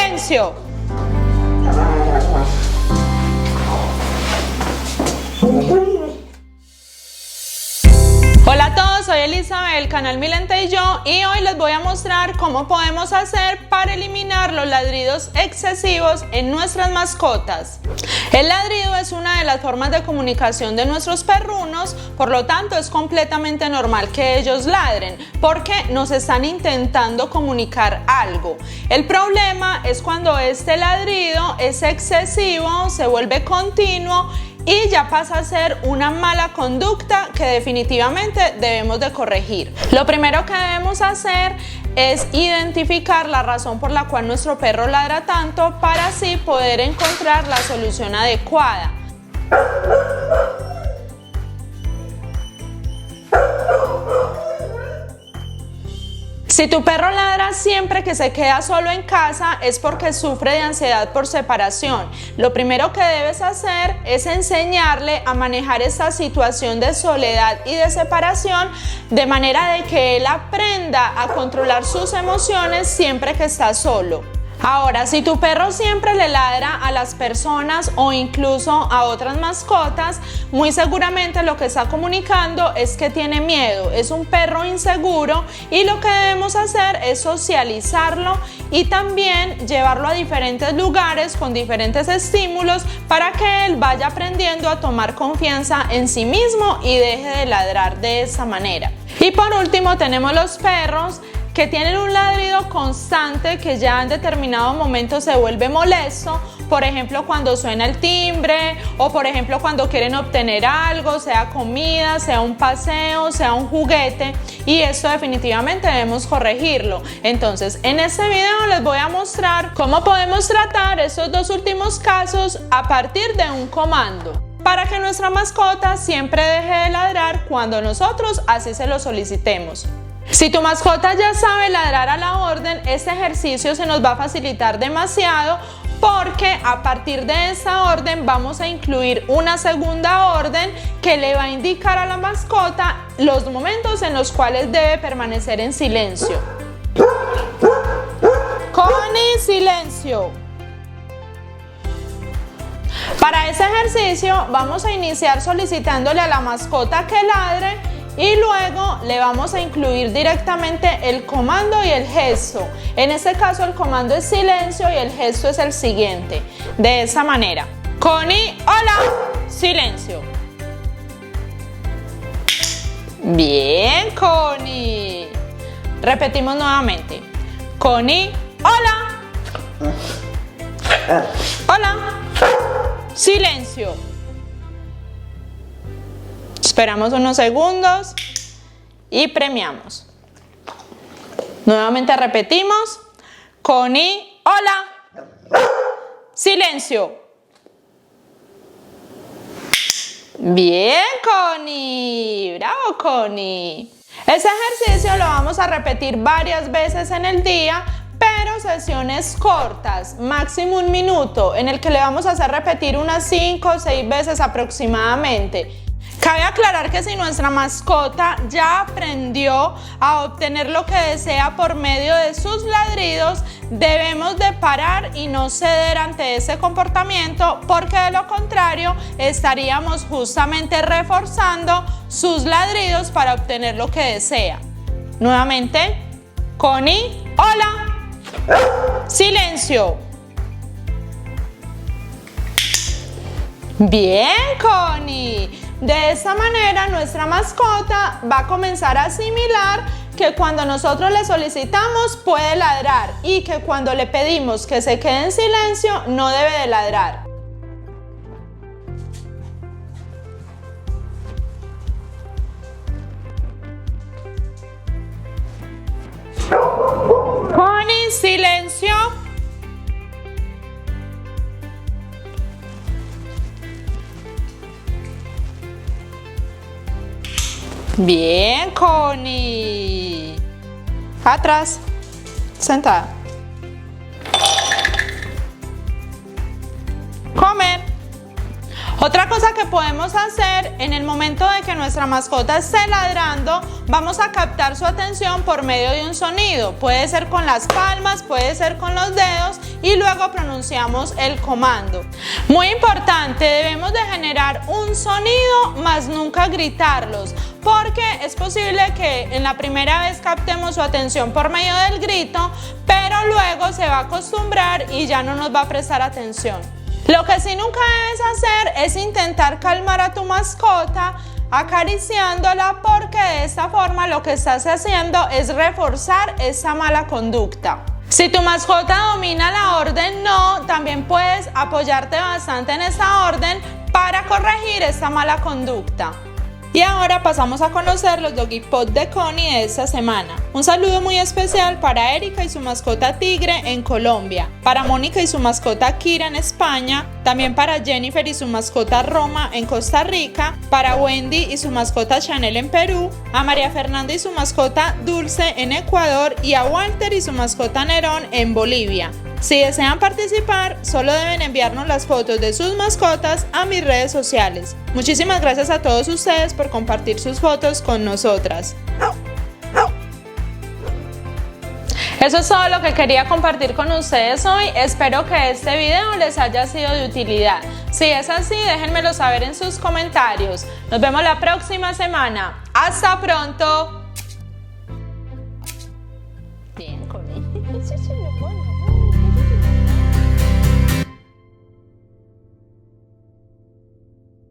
¡Silencio! Hola a todos, soy Elizabeth del canal Milente y yo, y hoy les voy a mostrar cómo podemos hacer para eliminar los ladridos excesivos en nuestras mascotas. El ladrido es una de las formas de comunicación de nuestros perrunos, por lo tanto es completamente normal que ellos ladren, porque nos están intentando comunicar algo. El problema es cuando este ladrido es excesivo, se vuelve continuo y ya pasa a ser una mala conducta que definitivamente debemos de corregir. Lo primero que debemos hacer es identificar la razón por la cual nuestro perro ladra tanto para así poder encontrar la solución adecuada. Si tu perro ladra siempre que se queda solo en casa es porque sufre de ansiedad por separación. Lo primero que debes hacer es enseñarle a manejar esta situación de soledad y de separación de manera de que él aprenda a controlar sus emociones siempre que está solo. Ahora, si tu perro siempre le ladra a las personas o incluso a otras mascotas, muy seguramente lo que está comunicando es que tiene miedo, es un perro inseguro, y lo que debemos hacer es socializarlo y también llevarlo a diferentes lugares con diferentes estímulos para que él vaya aprendiendo a tomar confianza en sí mismo y deje de ladrar de esa manera. Y por último tenemos los perros que tienen un ladrido constante que ya en determinado momento se vuelve molesto, por ejemplo cuando suena el timbre o por ejemplo cuando quieren obtener algo, sea comida, sea un paseo, sea un juguete, y esto definitivamente debemos corregirlo. Entonces en este video les voy a mostrar cómo podemos tratar estos dos últimos casos a partir de un comando, para que nuestra mascota siempre deje de ladrar cuando nosotros así se lo solicitemos. Si tu mascota ya sabe ladrar a la orden, este ejercicio se nos va a facilitar demasiado, porque a partir de esta orden vamos a incluir una segunda orden que le va a indicar a la mascota los momentos en los cuales debe permanecer en silencio. Connie, silencio. Para ese ejercicio vamos a iniciar solicitándole a la mascota que ladre y luego le vamos a incluir directamente el comando y el gesto. En este caso el comando es silencio y el gesto es el siguiente. De esa manera: Connie, hola, silencio. Bien, Connie. Repetimos nuevamente: Connie, hola. Hola, silencio. Esperamos unos segundos y premiamos. Nuevamente repetimos: Connie, hola. Silencio. Bien, Connie. Bravo, Connie. Este ejercicio lo vamos a repetir varias veces en el día, pero sesiones cortas, máximo 1 minuto, en el que le vamos a hacer repetir unas 5 o 6 veces aproximadamente. Cabe aclarar que si nuestra mascota ya aprendió a obtener lo que desea por medio de sus ladridos, debemos de parar y no ceder ante ese comportamiento, porque de lo contrario estaríamos justamente reforzando sus ladridos para obtener lo que desea. Nuevamente: Connie, hola. Silencio. Bien, Connie. De esta manera nuestra mascota va a comenzar a asimilar que cuando nosotros le solicitamos puede ladrar y que cuando le pedimos que se quede en silencio no debe de ladrar. Connie, silencio. Bien, Connie. Atrás. Sentada. Comer. Otra cosa que podemos hacer en el momento de que nuestra mascota esté ladrando, vamos a captar su atención por medio de un sonido. Puede ser con las palmas, puede ser con los dedos, y luego pronunciamos el comando. Muy importante, debemos de generar un sonido más nunca gritarlos, porque es posible que en la primera vez captemos su atención por medio del grito, pero luego se va a acostumbrar y ya no nos va a prestar atención. Lo que sí nunca debes hacer es intentar calmar a tu mascota acariciándola, porque de esta forma lo que estás haciendo es reforzar esa mala conducta. Si tu mascota domina la orden no, también puedes apoyarte bastante en esa orden para corregir esta mala conducta. Y ahora pasamos a conocer los Doggy Pod de Connie de esta semana. Un saludo muy especial para Erika y su mascota Tigre en Colombia, para Mónica y su mascota Kira en España, también para Jennifer y su mascota Roma en Costa Rica, para Wendy y su mascota Chanel en Perú, a María Fernanda y su mascota Dulce en Ecuador y a Walter y su mascota Nerón en Bolivia. Si desean participar, solo deben enviarnos las fotos de sus mascotas a mis redes sociales. Muchísimas gracias a todos ustedes por compartir sus fotos con nosotras. Eso es todo lo que quería compartir con ustedes hoy. Espero que este video les haya sido de utilidad. Si es así, déjenmelo saber en sus comentarios. Nos vemos la próxima semana. ¡Hasta pronto! Bien, Connie.